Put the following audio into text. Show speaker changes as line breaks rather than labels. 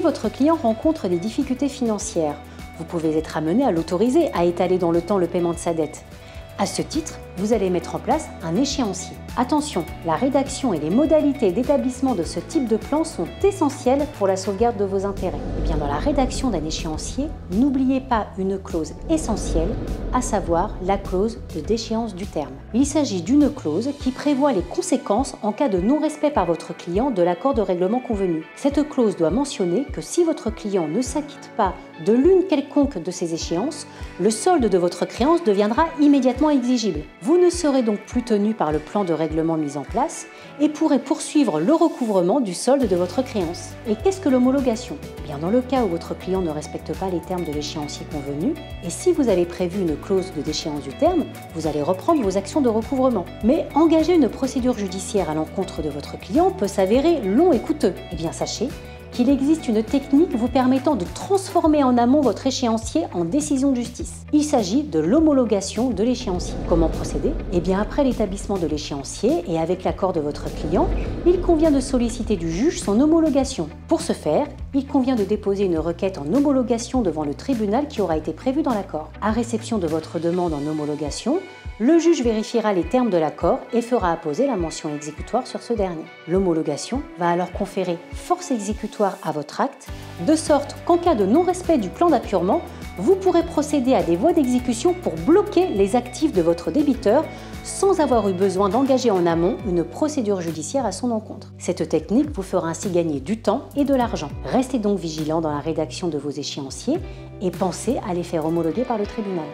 votre client rencontre des difficultés financières, vous pouvez être amené à l'autoriser à étaler dans le temps le paiement de sa dette. À ce titre, vous allez mettre en place un échéancier. Attention, la rédaction et les modalités d'établissement de ce type de plan sont essentielles pour la sauvegarde de vos intérêts. Et bien dans la rédaction d'un échéancier, n'oubliez pas une clause essentielle, à savoir la clause de déchéance du terme. Il s'agit d'une clause qui prévoit les conséquences en cas de non-respect par votre client de l'accord de règlement convenu. Cette clause doit mentionner que si votre client ne s'acquitte pas de l'une quelconque de ces échéances, le solde de votre créance deviendra immédiatement exigible. Vous ne serez donc plus tenu par le plan de règlement mis en place et pourrez poursuivre le recouvrement du solde de votre créance. Et qu'est-ce que l'homologation? Bien dans le cas où votre client ne respecte pas les termes de l'échéancier convenu, et si vous avez prévu une clause de déchéance du terme, vous allez reprendre vos actions de recouvrement. Mais engager une procédure judiciaire à l'encontre de votre client peut s'avérer long et coûteux. Eh bien sachez qu'il existe une technique vous permettant de transformer en amont votre échéancier en décision de justice. Il s'agit de l'homologation de l'échéancier. Comment procéder? Eh bien après l'établissement de l'échéancier et avec l'accord de votre client, il convient de solliciter du juge son homologation. Pour ce faire, il convient de déposer une requête en homologation devant le tribunal qui aura été prévu dans l'accord. À réception de votre demande en homologation, le juge vérifiera les termes de l'accord et fera apposer la mention exécutoire sur ce dernier. L'homologation va alors conférer force exécutoire à votre acte, de sorte qu'en cas de non-respect du plan d'appurement, vous pourrez procéder à des voies d'exécution pour bloquer les actifs de votre débiteur sans avoir eu besoin d'engager en amont une procédure judiciaire à son encontre. Cette technique vous fera ainsi gagner du temps et de l'argent. Restez donc vigilant dans la rédaction de vos échéanciers et pensez à les faire homologuer par le tribunal.